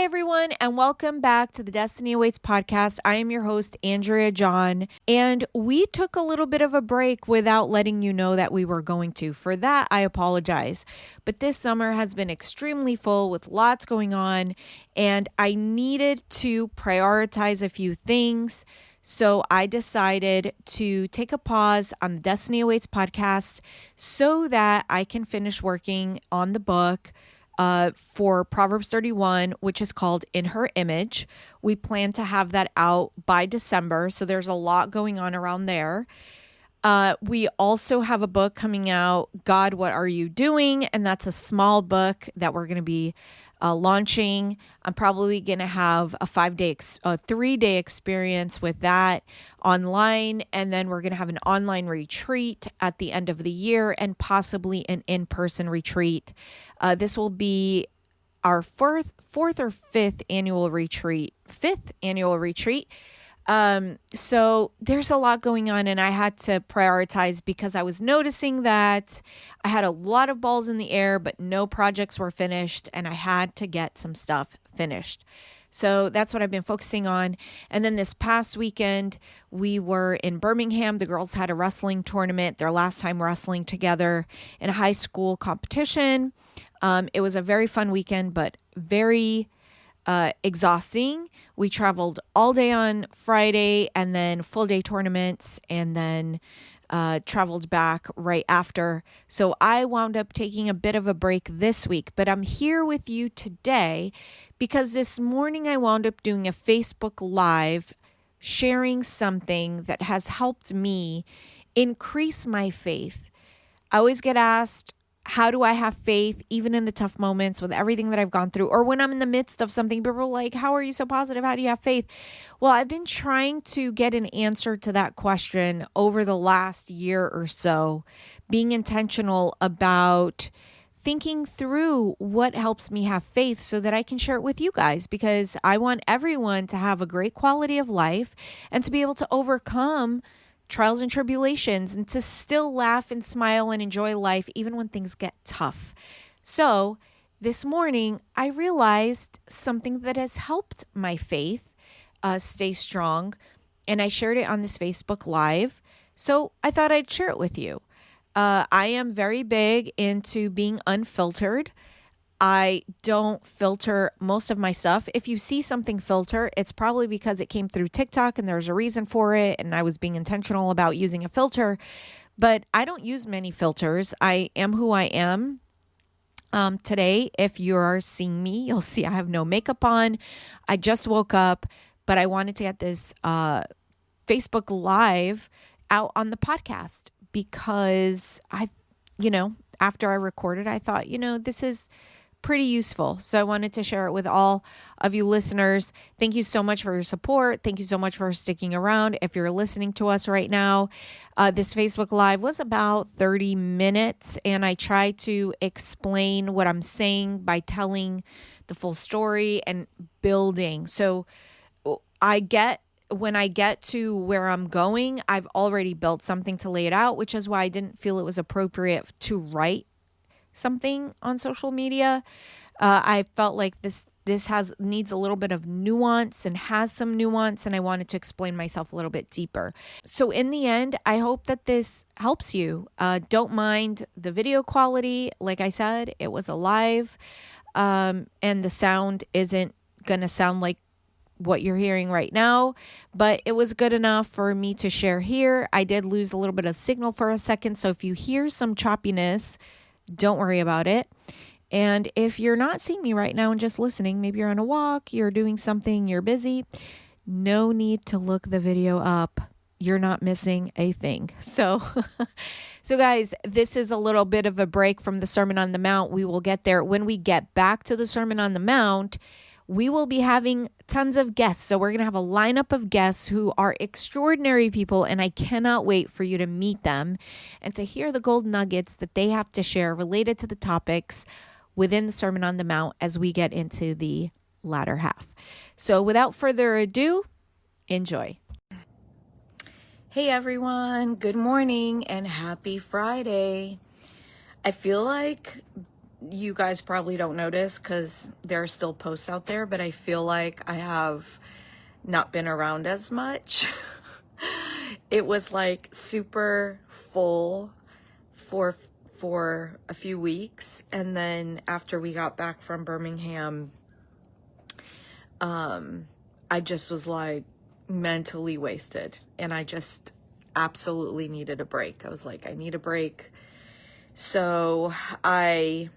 everyone, and welcome back to the Destiny Awaits podcast. I am your host, Andrea John, and we took a little bit of a break without letting you know that we were going to. For that, I apologize. But this summer has been extremely full with lots going on, and I needed to prioritize a few things. So I decided to take a pause on the Destiny Awaits podcast so that I can finish working on the book for Proverbs 31, which is called In Her Image. We plan to have that out by December, so there's a lot going on around there. We also have a book coming out, God, What Are You Doing? And that's a small book that we're going to be launching. I'm probably going to have a 3-day experience with that online. And then we're going to have an online retreat at the end of the year and possibly an in-person retreat. This will be our fourth or fifth annual retreat. So there's a lot going on, and I had to prioritize because I was noticing that I had a lot of balls in the air, but no projects were finished, and I had to get some stuff finished. So that's what I've been focusing on. And then this past weekend, we were in Birmingham. The girls had a wrestling tournament, their last time wrestling together in a high school competition. It was a very fun weekend, but very exhausting. We traveled all day on Friday and then full day tournaments and then traveled back right after. So I wound up taking a bit of a break this week, but I'm here with you today because this morning I wound up doing a Facebook Live sharing something that has helped me increase my faith. I always get asked, how do I have faith even in the tough moments with everything that I've gone through? Or when I'm in the midst of something, people are like, how are you so positive? How do you have faith? Well, I've been trying to get an answer to that question over the last year or so, being intentional about thinking through what helps me have faith so that I can share it with you guys, because I want everyone to have a great quality of life and to be able to overcome trials and tribulations and to still laugh and smile and enjoy life even when things get tough. So this morning, I realized something that has helped my faith stay strong, and I shared it on this Facebook Live. So I thought I'd share it with you. I am very big into being unfiltered. I don't filter most of my stuff. If you see something filter, it's probably because it came through TikTok and there's a reason for it, and I was being intentional about using a filter. But I don't use many filters. I am who I am. Today, if you're seeing me, you'll see I have no makeup on. I just woke up, but I wanted to get this Facebook Live out on the podcast because after I recorded, I thought, this is pretty useful. So I wanted to share it with all of you listeners. Thank you so much for your support. Thank you so much for sticking around. If you're listening to us right now, this Facebook Live was about 30 minutes, and I try to explain what I'm saying by telling the full story and building. So when I get to where I'm going, I've already built something to lay it out, which is why I didn't feel it was appropriate to write something on social media. I felt like this needs a little bit of nuance and has some nuance, and I wanted to explain myself a little bit deeper. So in the end, I hope that this helps you. Don't mind the video quality. Like I said, it was a live, and the sound isn't going to sound like what you're hearing right now, but it was good enough for me to share here. I did lose a little bit of signal for a second, so if you hear some choppiness, don't worry about it. And if you're not seeing me right now and just listening, maybe you're on a walk, you're doing something, you're busy, no need to look the video up. You're not missing a thing. So guys, this is a little bit of a break from the Sermon on the Mount. We will get there. When we get back to the Sermon on the Mount, we will be having tons of guests. So we're going to have a lineup of guests who are extraordinary people, and I cannot wait for you to meet them and to hear the gold nuggets that they have to share related to the topics within the Sermon on the Mount as we get into the latter half. So without further ado, enjoy. Hey everyone, good morning and happy Friday. I feel like you guys probably don't notice because there are still posts out there, but I feel like I have not been around as much. It was like super full for a few weeks, and then after we got back from Birmingham, I just was like mentally wasted, and I just absolutely needed a break. I was like, I need a break. So I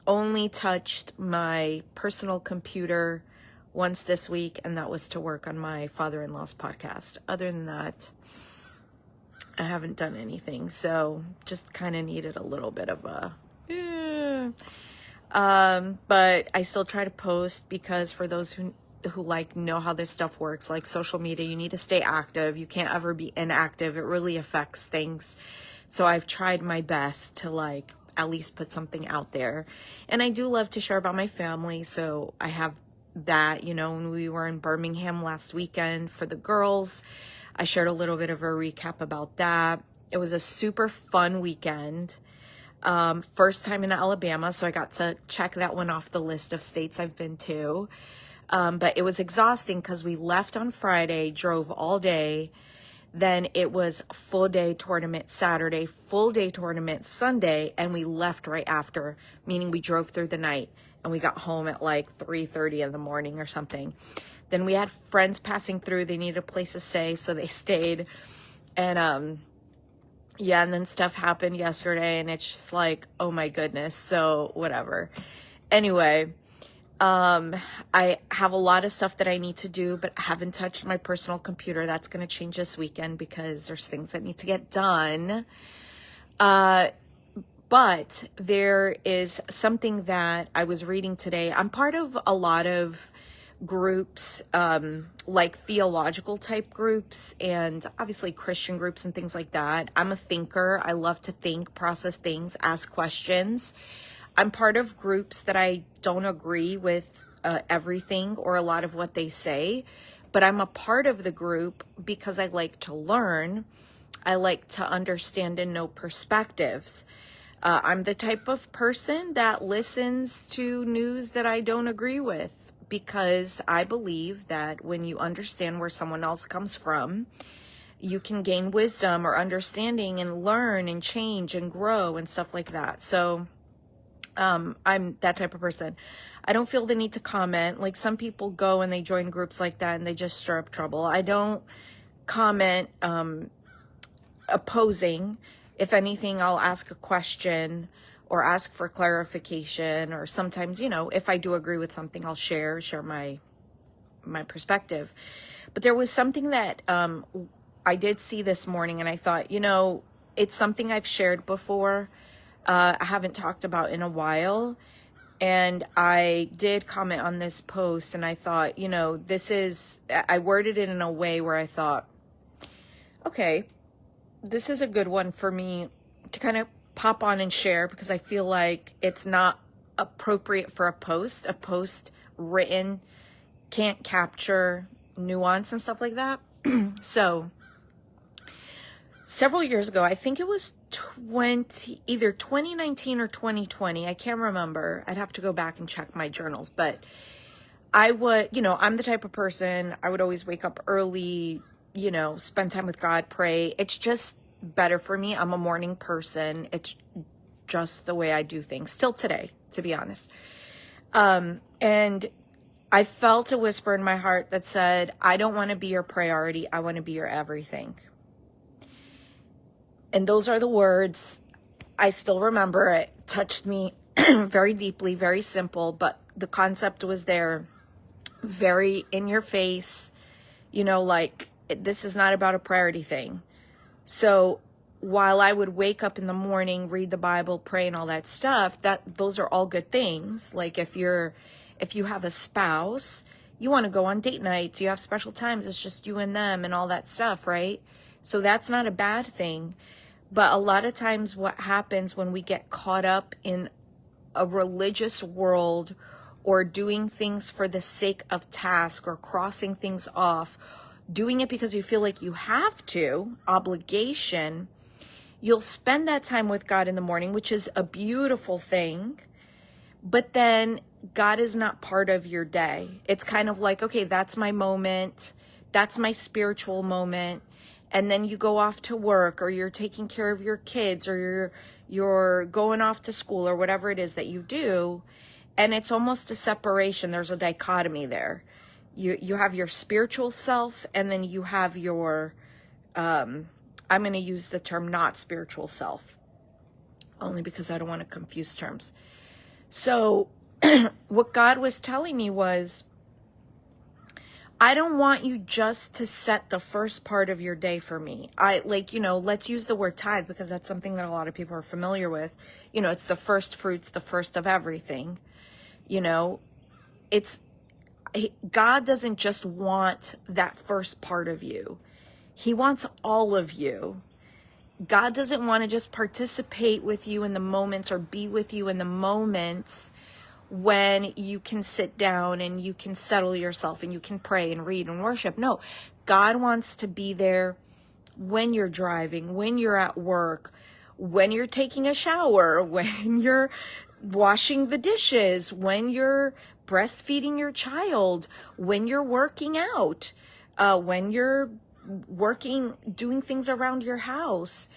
only touched my personal computer once this week, and that was to work on my father-in-law's podcast. Other than that, I haven't done anything. So just kind of needed a little bit of a but I still try to post, because for those who like know how this stuff works, like social media, you need to stay active. You can't ever be inactive. It really affects things. So I've tried my best to like at least put something out there. And I do love to share about my family. So I have that, you know, when we were in Birmingham last weekend for the girls, I shared a little bit of a recap about that. It was a super fun weekend. First time in Alabama, so I got to check that one off the list of states I've been to. But it was exhausting because we left on Friday, drove all day. Then it was full day tournament Saturday, full day tournament Sunday, and we left right after, meaning we drove through the night and we got home at like 3:30 in the morning or something. Then we had friends passing through. They needed a place to stay, so they stayed. And yeah, and then stuff happened yesterday, and it's just like, oh my goodness. So whatever. Anyway, I have a lot of stuff that I need to do, but I haven't touched my personal computer. That's going to change this weekend because there's things that need to get done. But there is something that I was reading today. I'm part of a lot of groups, like theological type groups, and obviously Christian groups and things like that. I'm a thinker. I love to think, process things, ask questions. I'm part of groups that I don't agree with everything or a lot of what they say, but I'm a part of the group because I like to learn. I like to understand and know perspectives. I'm the type of person that listens to news that I don't agree with, because I believe that when you understand where someone else comes from, you can gain wisdom or understanding and learn and change and grow and stuff like that. So I'm that type of person. I don't feel the need to comment. Like some people go and they join groups like that and they just stir up trouble. I don't comment opposing. If anything, I'll ask a question or ask for clarification, or sometimes, you know, if I do agree with something, I'll share my perspective. But there was something that I did see this morning, and I thought, you know, it's something I've shared before. I haven't talked about in a while. And I did comment on this post, and I thought, you know, I worded it in a way where I thought, okay, this is a good one for me to kind of pop on and share, because I feel like it's not appropriate for a post. A post written can't capture nuance and stuff like that. So several years ago, I think it was either 2019 or 2020. I can't remember. I'd have to go back and check my journals. But I would, you know, I'm the type of person, I would always wake up early, you know, spend time with God, pray. It's just better for me. I'm a morning person. It's just the way I do things still today, to be honest. And I felt a whisper in my heart that said, I don't want to be your priority. I want to be your everything. And those are the words. I still remember it. Touched me very deeply, very simple, but the concept was there, very in your face, you know, like this is not about a priority thing. So while I would wake up in the morning, read the Bible, pray and all that stuff, those are all good things. Like if you have a spouse, you want to go on date nights, you have special times, it's just you and them and all that stuff, right? So that's not a bad thing. But a lot of times what happens when we get caught up in a religious world, or doing things for the sake of task, or crossing things off, doing it because you feel like you have to, obligation, you'll spend that time with God in the morning, which is a beautiful thing. But then God is not part of your day. It's kind of like, okay, that's my moment. That's my spiritual moment. And then you go off to work, or you're taking care of your kids, or you're going off to school, or whatever it is that you do. And it's almost a separation. There's a dichotomy there. You have your spiritual self, and then you have your, I'm going to use the term not spiritual self, only because I don't want to confuse terms. So what God was telling me was, I don't want you just to set the first part of your day for me. Let's use the word tithe, because that's something that a lot of people are familiar with. It's the first fruits, the first of everything. God doesn't just want that first part of you. He wants all of you. God doesn't want to just participate with you in the moments, or be with you in the moments when you can sit down and you can settle yourself and you can pray and read and worship. No, God wants to be there when you're driving, when you're at work, when you're taking a shower, when you're washing the dishes, when you're breastfeeding your child, when you're working out, when you're doing things around your house.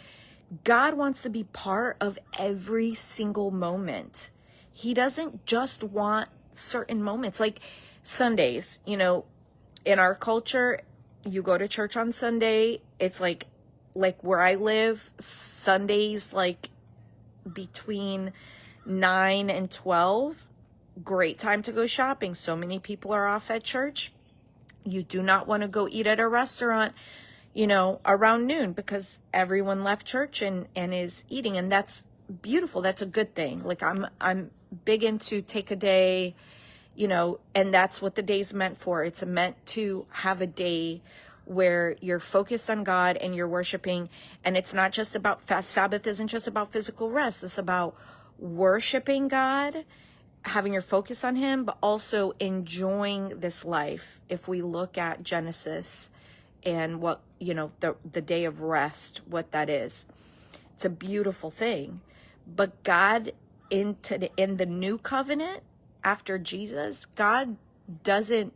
God wants to be part of every single moment. He doesn't just want certain moments, like Sundays. In our culture, you go to church on Sunday. It's like where I live, Sundays, like between 9 and 12, great time to go shopping. So many people are off at church. You do not want to go eat at a restaurant, around noon, because everyone left church and is eating. And that's beautiful. That's a good thing. Like I'm big into take a day, and that's what the day's meant for. It's meant to have a day where you're focused on God and you're worshiping. And it's not just about Sabbath isn't just about physical rest. It's about worshiping God, having your focus on him, but also enjoying this life. If we look at Genesis and what, the day of rest, what that is, it's a beautiful thing. But God, in the new covenant after Jesus, God doesn't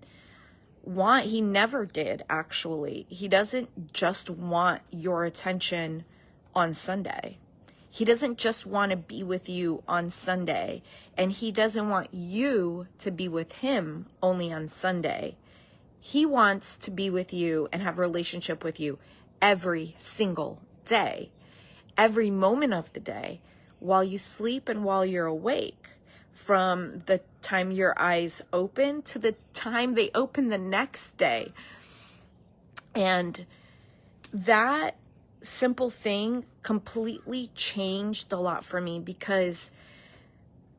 want, he never did actually. He doesn't just want your attention on Sunday. He doesn't just want to be with you on Sunday, and he doesn't want you to be with him only on Sunday. He wants to be with you and have a relationship with you every single day, every moment of the day, while you sleep and while you're awake, from the time your eyes open to the time they open the next day. And that simple thing completely changed a lot for me, because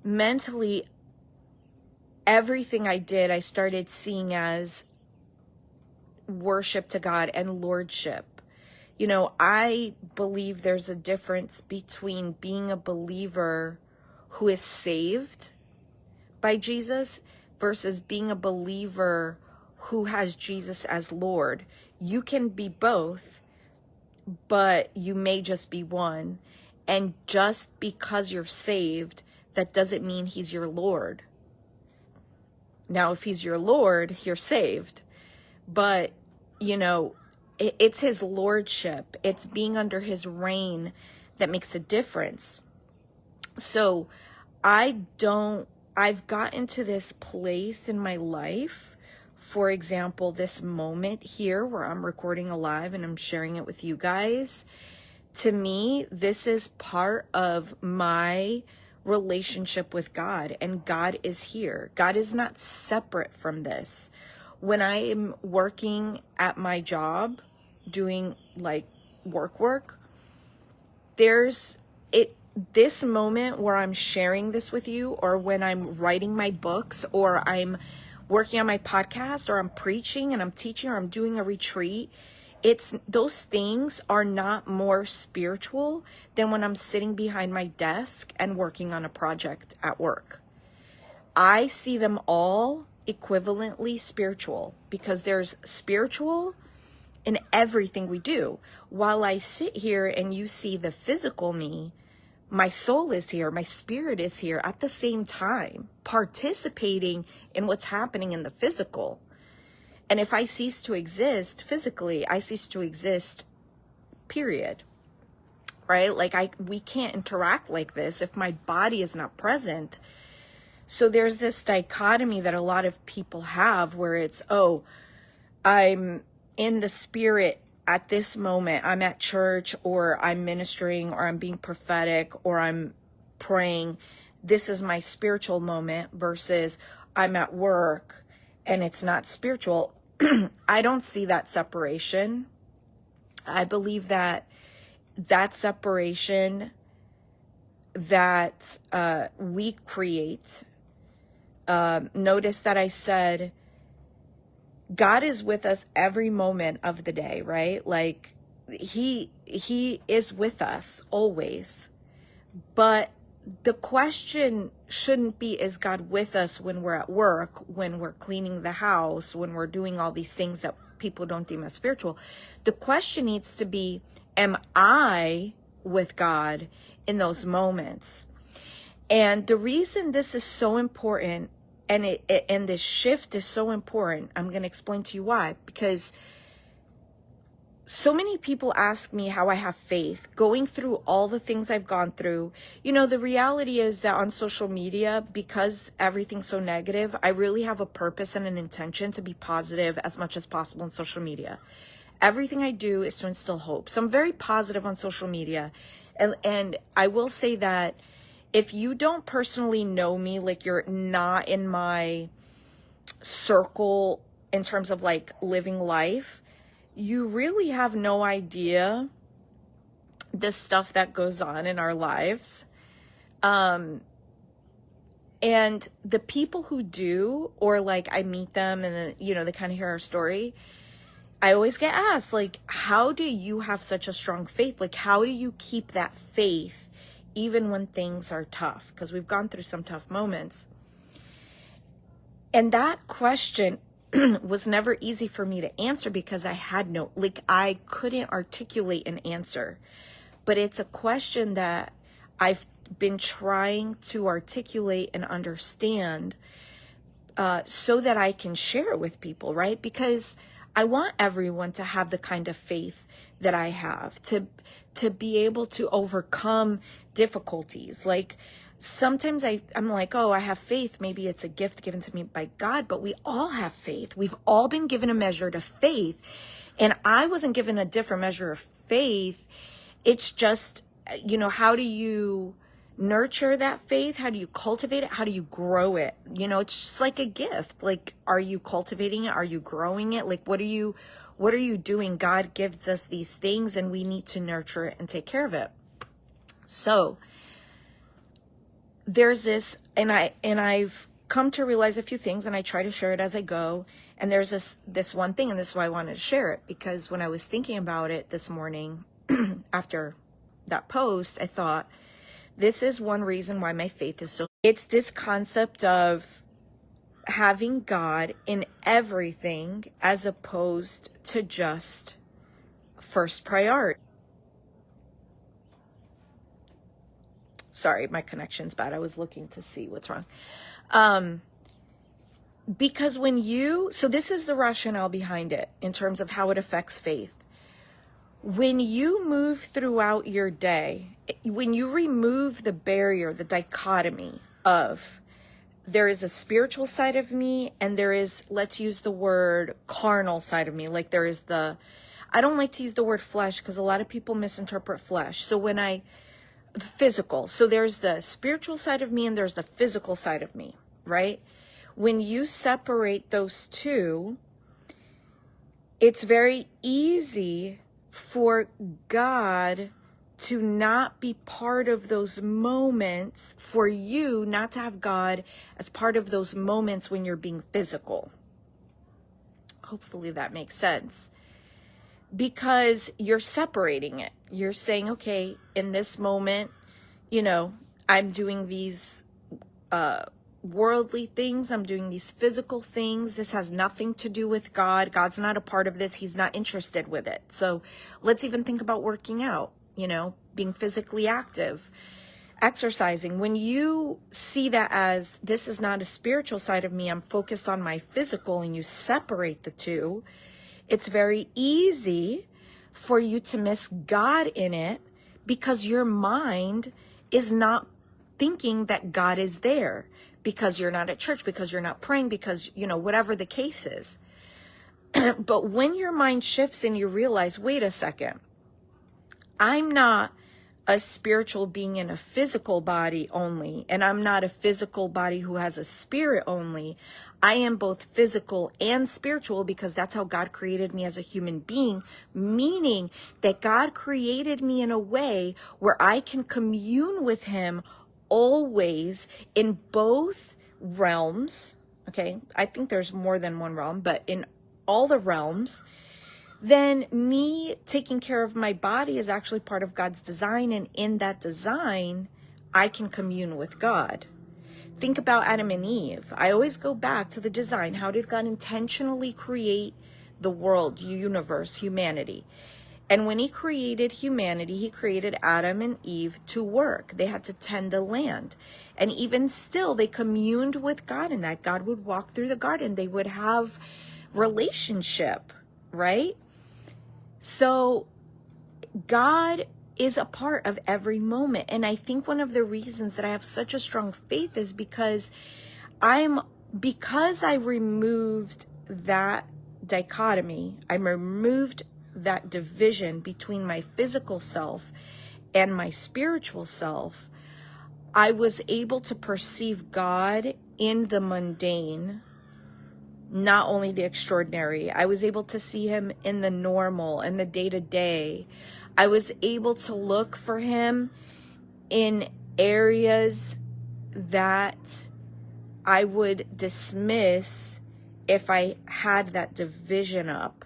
mentally, everything I did, I started seeing as worship to God and lordship. I believe there's a difference between being a believer who is saved by Jesus versus being a believer who has Jesus as Lord. You can be both, but you may just be one. And just because you're saved, that doesn't mean he's your Lord. Now, if he's your Lord, you're saved. But, it's his lordship. It's being under his reign that makes a difference. So I've gotten to this place in my life, for example, this moment here where I'm recording alive and I'm sharing it with you guys. To me, this is part of my relationship with God, and God is here. God is not separate from this. When I am working at my job, doing like work, this moment where I'm sharing this with you, or when I'm writing my books, or I'm working on my podcast, or I'm preaching and I'm teaching, or I'm doing a retreat, those things are not more spiritual than when I'm sitting behind my desk and working on a project at work. I see them all equivalently spiritual, because there's spiritual in everything we do. While I sit here and you see the physical me, my soul is here, my spirit is here at the same time, participating in what's happening in the physical. And if I cease to exist physically, I cease to exist, period. Right? Like we can't interact like this if my body is not present. So there's this dichotomy that a lot of people have where it's, oh, I'm in the spirit at this moment. I'm at church, or I'm ministering, or I'm being prophetic, or I'm praying. This is my spiritual moment, versus I'm at work and it's not spiritual. I don't see that separation. I believe that separation that we create. Notice that I said God is with us every moment of the day, right? Like he is with us always. But the question shouldn't be, is God with us when we're at work, when we're cleaning the house, when we're doing all these things that people don't deem as spiritual? The question needs to be, am I with God in those moments? And the reason this is so important, and this shift is so important, I'm going to explain to you why. Because so many people ask me how I have faith going through all the things I've gone through. You know, the reality is that on social media, because everything's so negative, I really have a purpose and an intention to be positive as much as possible on social media. Everything I do is to instill hope. So I'm very positive on social media. And I will say that if you don't personally know me, like you're not in my circle in terms of like living life, you really have no idea the stuff that goes on in our lives. And the people who do, or like I meet them and then, you know, they kind of hear our story, I always get asked, like, how do you have such a strong faith? Like, how do you keep that faith even when things are tough? Because we've gone through some tough moments. And that question was never easy for me to answer, because I had no, like, I couldn't articulate an answer. But it's a question that I've been trying to articulate and understand so that I can share it with people, right? Because I want everyone to have the kind of faith that I have, to be able to overcome difficulties. Like, sometimes I'm like, oh, I have faith. Maybe it's a gift given to me by God, but we all have faith. We've all been given a measure of faith. And I wasn't given a different measure of faith. It's just, you know, how do you nurture that faith? How do you cultivate it? How do you grow it? You know, it's just like a gift. Like, are you cultivating it? Are you growing it? Like, what are you doing? God gives us these things and we need to nurture it and take care of it. So there's this, and I've come to realize a few things, and I try to share it as I go. And there's this one thing, and this is why I wanted to share it, because when I was thinking about it this morning after that post, I thought, this is one reason why my faith is so, it's this concept of having God in everything as opposed to just first priority. Sorry, my connection's bad. I was looking to see what's wrong. Because so this is the rationale behind it in terms of how it affects faith. When you move throughout your day, when you remove the barrier, the dichotomy of there is a spiritual side of me and there is, let's use the word carnal side of me. Like there is I don't like to use the word flesh because a lot of people misinterpret flesh. So physical. So there's the spiritual side of me and there's the physical side of me, right? When you separate those two, it's very easy for God to not be part of those moments, for you not to have God as part of those moments when you're being physical. Hopefully that makes sense. Because you're separating it. You're saying, okay, in this moment, you know, I'm doing these worldly things. I'm doing these physical things. This has nothing to do with God. God's not a part of this. He's not interested with it. So let's even think about working out, you know, being physically active. exercising, when you see that as this is not a spiritual side of me, I'm focused on my physical, and you separate the two, it's very easy for you to miss God in it because your mind is not thinking that God is there, because you're not at church, because you're not praying, because, whatever the case is. But when your mind shifts and you realize, wait a second, I'm not a spiritual being in a physical body only, and I'm not a physical body who has a spirit only. I am both physical and spiritual, because that's how God created me as a human being, meaning that God created me in a way where I can commune with him always in both realms. Okay, I think there's more than one realm, but in all the realms. Then me taking care of my body is actually part of God's design. And in that design, I can commune with God. Think about Adam and Eve. I always go back to the design. How did God intentionally create the world, universe, humanity? And when he created humanity, he created Adam and Eve to work. They had to tend the land. And even still, they communed with God in that. God would walk through the garden. They would have relationship, right? So God is a part of every moment. And I think one of the reasons that I have such a strong faith is because I removed that dichotomy. I removed that division between my physical self and my spiritual self. I was able to perceive God in the mundane, not only the extraordinary. I was able to see him in the normal and the day-to-day. I was able to look for him in areas that I would dismiss if I had that division up.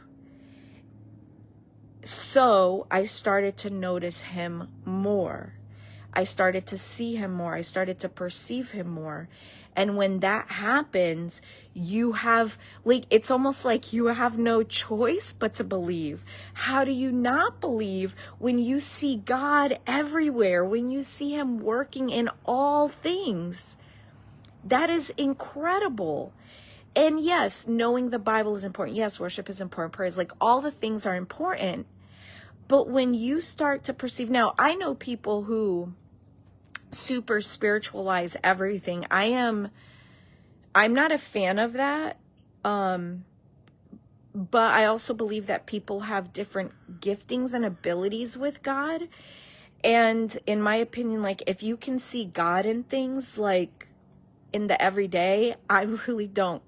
So I started to notice him more. I started to see him more. I started to perceive him more. And when that happens, you have, it's almost like you have no choice but to believe. How do you not believe when you see God everywhere, when you see him working in all things? That is incredible. And yes, knowing the Bible is important. Yes, worship is important. Prayer is all the things are important. But when you start to perceive, now I know people who super spiritualize everything. I'm not a fan of that. But I also believe that people have different giftings and abilities with God. And in my opinion, if you can see God in things, in the everyday, I really don't.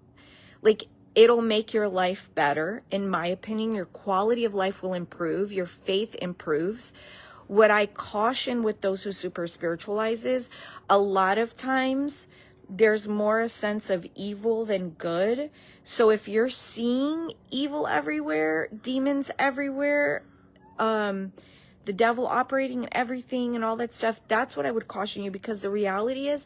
It'll make your life better. In my opinion, your quality of life will improve. Your faith improves. What I caution with those who super spiritualize is a lot of times there's more a sense of evil than good. So if you're seeing evil everywhere, demons everywhere, the devil operating in everything and all that stuff, that's what I would caution you, because the reality is,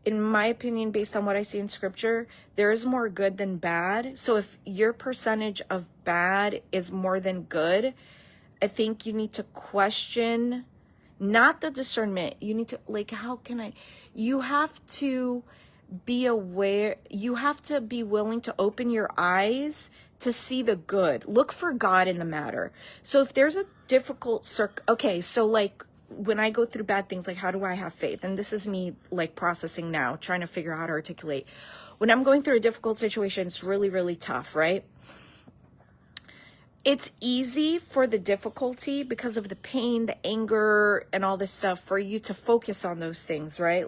in my opinion, based on what I see in scripture, there is more good than bad. So if your percentage of bad is more than good, I think you need to question, not the discernment. You need to, you have to be aware, you have to be willing to open your eyes to see the good. Look for God in the matter. So if there's a difficult when I go through bad things, how do I have faith? And this is me processing now, trying to figure out how to articulate. When I'm going through a difficult situation, it's really, really tough, right? It's easy for the difficulty, because of the pain, the anger, and all this stuff, for you to focus on those things, right?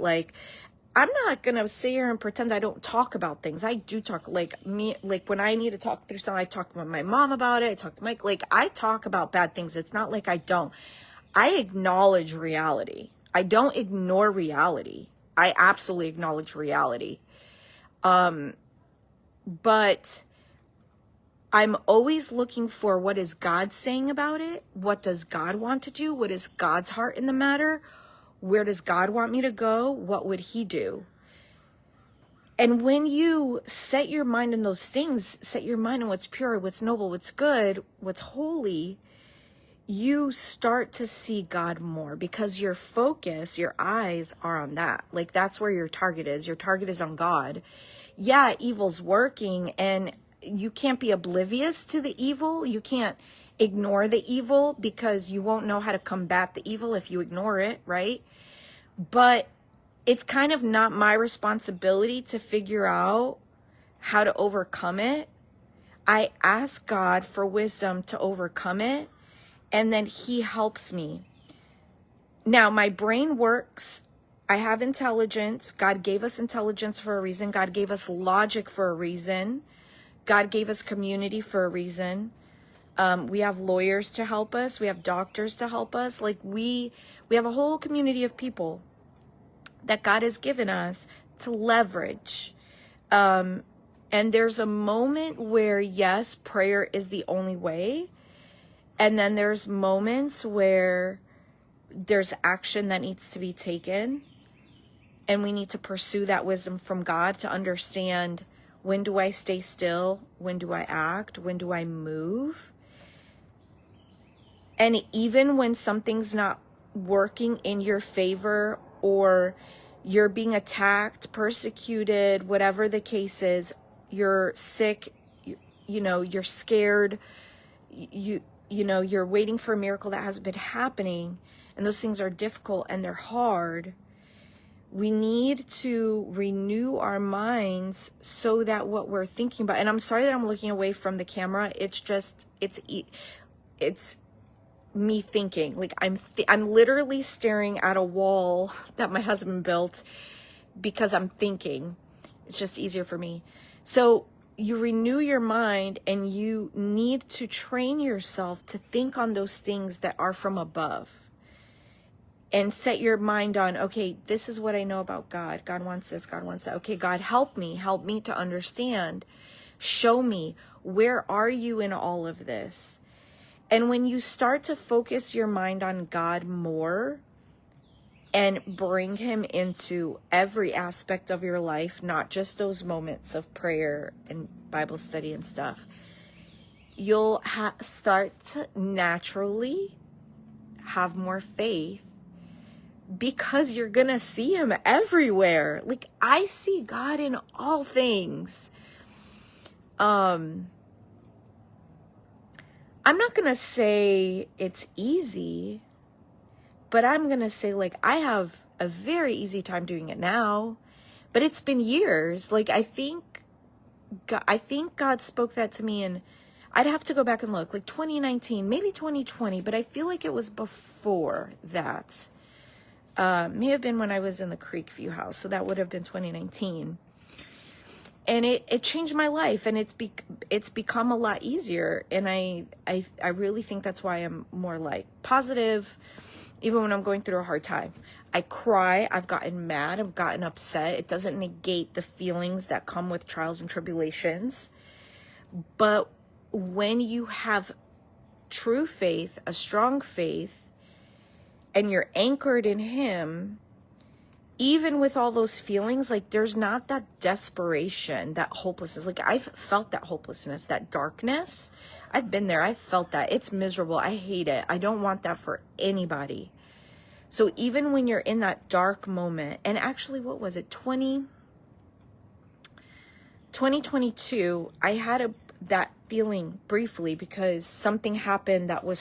I'm not going to sit here and pretend I don't talk about things. I do talk, when I need to talk through something, I talk with my mom about it. I talk to Mike, I talk about bad things. It's not like I don't. I acknowledge reality. I don't ignore reality. I absolutely acknowledge reality. But I'm always looking for, what is God saying about it? What does God want to do? What is God's heart in the matter? Where does God want me to go? What would he do? And when you set your mind on those things, set your mind on what's pure, what's noble, what's good, what's holy, you start to see God more because your focus, your eyes are on that. Like, that's where your target is. Your target is on God. Yeah, evil's working, and you can't be oblivious to the evil. You can't ignore the evil because you won't know how to combat the evil if you ignore it, right? But it's kind of not my responsibility to figure out how to overcome it. I ask God for wisdom to overcome it, and then he helps me. Now, my brain works. I have intelligence. God gave us intelligence for a reason. God gave us logic for a reason. God gave us community for a reason. We have lawyers to help us. We have doctors to help us. Like, we have a whole community of people that God has given us to leverage. And there's a moment where, yes, prayer is the only way. And then there's moments where there's action that needs to be taken. And we need to pursue that wisdom from God to understand, when do I stay still? When do I act? When do I move? And even when something's not working in your favor, or you're being attacked, persecuted, whatever the case is, you're sick, you're scared, you're waiting for a miracle that hasn't been happening, and those things are difficult and they're hard. We need to renew our minds so that what we're thinking about, and I'm sorry that I'm looking away from the camera. It's just, it's me thinking. Like, I'm literally staring at a wall that my husband built because I'm thinking. It's just easier for me. So you renew your mind, and you need to train yourself to think on those things that are from above, and set your mind on, okay, this is what I know about God. God wants this, God wants that. Okay, God, help me to understand. Show me, where are you in all of this? And when you start to focus your mind on God more and bring him into every aspect of your life, not just those moments of prayer and Bible study and stuff, you'll start to naturally have more faith, because you're gonna see him everywhere. Like, I see God in all things. I'm not gonna say it's easy, but I'm gonna say, like, I have a very easy time doing it now, but it's been years. Like, I think God spoke that to me, and I'd have to go back and look, like 2019, maybe 2020, but I feel like it was before that. May have been when I was in the Creekview house, so that would have been 2019. And it changed my life, and it's become a lot easier. And I really think that's why I'm more like positive, even when I'm going through a hard time. I cry, I've gotten mad, I've gotten upset. It doesn't negate the feelings that come with trials and tribulations. But when you have true faith, a strong faith, and you're anchored in him, even with all those feelings, like, there's not that desperation, that hopelessness. Like, I've felt that hopelessness, that darkness. I've been there. I've felt that. It's miserable. I hate it. I don't want that for anybody. So even when you're in that dark moment, and actually, what was it? 2022, I had that feeling briefly, because something happened that was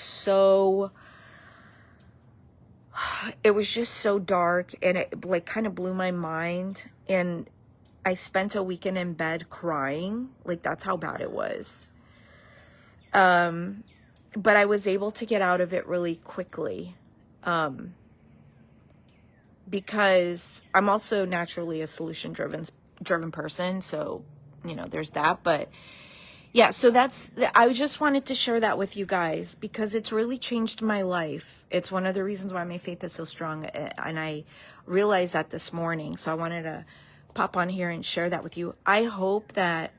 it was just so dark, and it, like, kind of blew my mind. And I spent a weekend in bed crying. Like, that's how bad it was. But I was able to get out of it really quickly. Because I'm also naturally a solution driven person. So, there's that. But yeah, so I just wanted to share that with you guys, because it's really changed my life. It's one of the reasons why my faith is so strong, and I realized that this morning. So I wanted to pop on here and share that with you. I hope that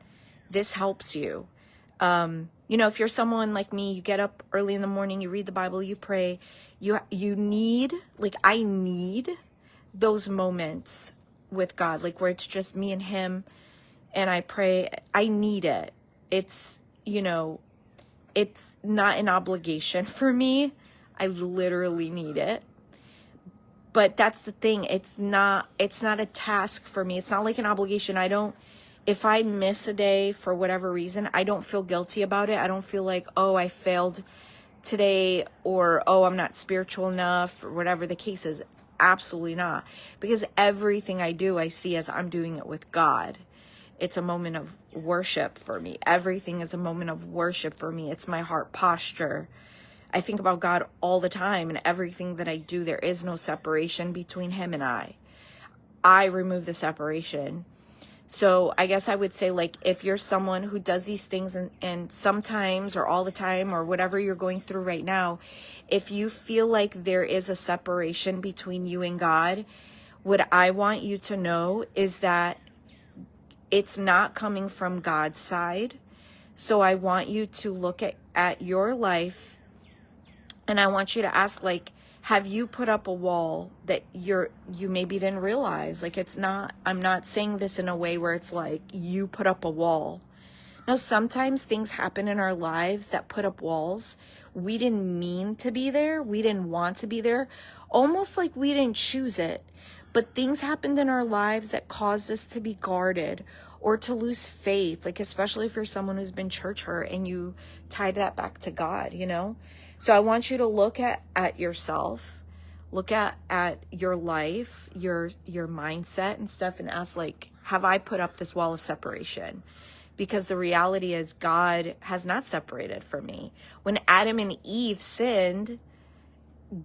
this helps you. If you're someone like me, you get up early in the morning, you read the Bible, you pray, you need, like, I need those moments with God, like, where it's just me and him, and I pray. I need it. It's, it's not an obligation for me. I literally need it. But that's the thing. It's not a task for me. It's not like an obligation. If I miss a day for whatever reason, I don't feel guilty about it. I don't feel like, oh, I failed today, or, oh, I'm not spiritual enough, or whatever the case is. Absolutely not. Because everything I do, I see as I'm doing it with God. It's a moment of worship for me. Everything is a moment of worship for me. It's my heart posture. I think about God all the time, and everything that I do, there is no separation between him and I. I remove the separation. So I guess I would say, like, if you're someone who does these things and sometimes or all the time or whatever you're going through right now, if you feel like there is a separation between you and God, what I want you to know is that it's not coming from God's side. So I want you to look at your life, and I want you to ask, like, have you put up a wall that you maybe didn't realize? Like, I'm not saying this in a way where it's like you put up a wall. No, sometimes things happen in our lives that put up walls. We didn't mean to be there. We didn't want to be there. Almost like we didn't choose it. But things happened in our lives that caused us to be guarded or to lose faith. Like, especially if you're someone who's been church hurt and you tied that back to God, you know? So I want you to look at yourself, look at your life, your mindset and stuff, and ask, like, have I put up this wall of separation? Because the reality is God has not separated from me. When Adam and Eve sinned,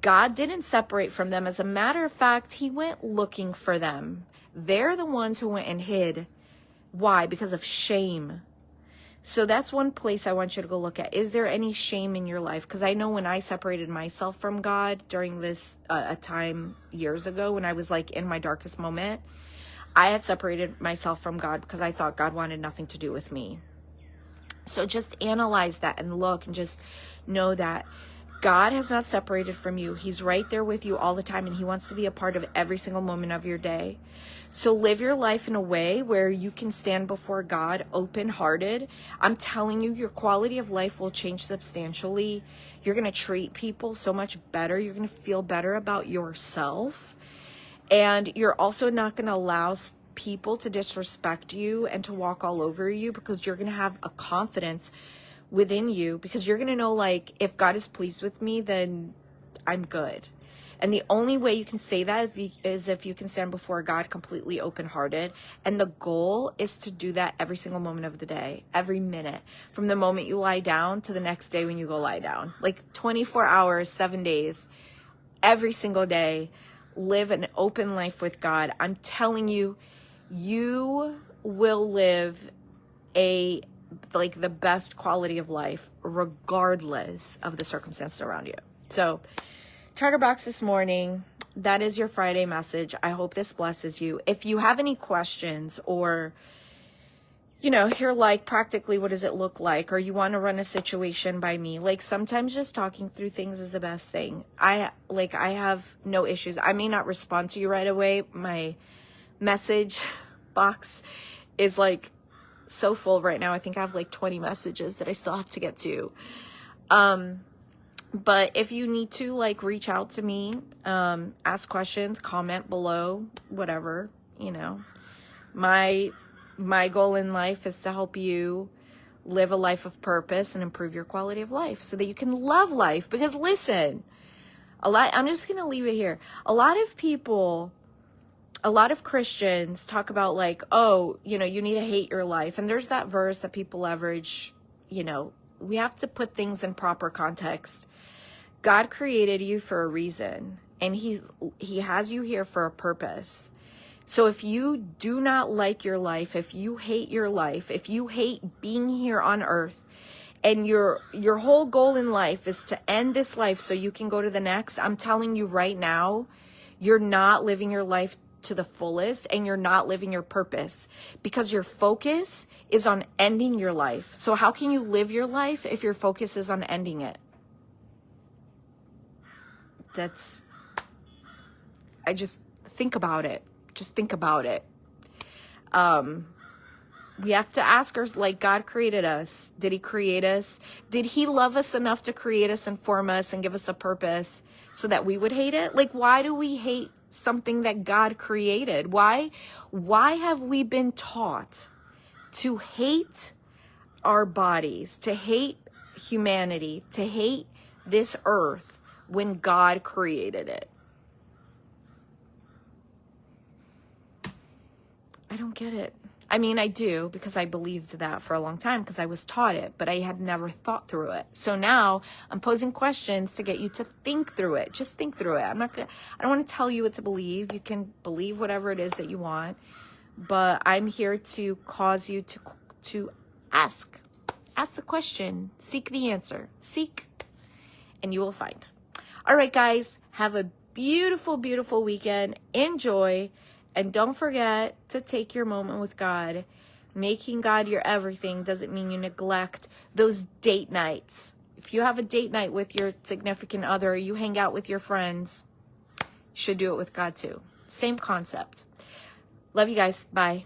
God didn't separate from them. As a matter of fact, he went looking for them. They're the ones who went and hid. Why? Because of shame. So that's one place I want you to go look at. Is there any shame in your life? Because I know when I separated myself from God during this a time years ago when I was like in my darkest moment, I had separated myself from God because I thought God wanted nothing to do with me. So just analyze that and look and just know that God has not separated from you. He's right there with you all the time, and he wants to be a part of every single moment of your day. So live your life in a way where you can stand before God open-hearted. I'm telling you, your quality of life will change substantially. You're going to treat people so much better. You're going to feel better about yourself. And you're also not going to allow people to disrespect you and to walk all over you, because you're going to have a confidence within you, because you're going to know, like, if God is pleased with me, then I'm good. And the only way you can say that is if you can stand before God completely open-hearted. And the goal is to do that every single moment of the day, every minute, from the moment you lie down to the next day when you go lie down. Like 24 hours, 7 days, every single day, live an open life with God. I'm telling you, you will live the best quality of life regardless of the circumstances around you. So Charterbox this morning, that is your Friday message. I hope this blesses you. If you have any questions, or you're like, practically, what does it look like? Or you want to run a situation by me? Like, sometimes just talking through things is the best thing. I have no issues. I may not respond to you right away. My message box is like so full right now. I think I have like 20 messages that I still have to get to. But if you need to, like, reach out to me, ask questions, comment below, whatever, my goal in life is to help you live a life of purpose and improve your quality of life so that you can love life. Because listen, I'm just going to leave it here. A lot of Christians talk about, like, oh, you need to hate your life. And there's that verse that people leverage. We have to put things in proper context. God created you for a reason, and he has you here for a purpose. So if you do not like your life, if you hate your life, if you hate being here on earth, and your whole goal in life is to end this life so you can go to the next, I'm telling you right now, you're not living your life to the fullest, and you're not living your purpose, because your focus is on ending your life. So how can you live your life if your focus is on ending it? I just think about it. Just think about it. We have to ask ourselves, like, God created us. Did he create us? Did he love us enough to create us and form us and give us a purpose so that we would hate it? Like, why do we hate something that God created? Why have we been taught to hate our bodies, to hate humanity, to hate this earth when God created it? I don't get it. I mean, I do, because I believed that for a long time because I was taught it, but I had never thought through it. So now I'm posing questions to get you to think through it. Just think through it. I don't want to tell you what to believe. You can believe whatever it is that you want, but I'm here to cause you to ask the question, seek the answer, seek, and you will find. All right, guys, have a beautiful, beautiful weekend. Enjoy. And don't forget to take your moment with God. Making God your everything doesn't mean you neglect those date nights. If you have a date night with your significant other, or you hang out with your friends, you should do it with God too. Same concept. Love you guys. Bye.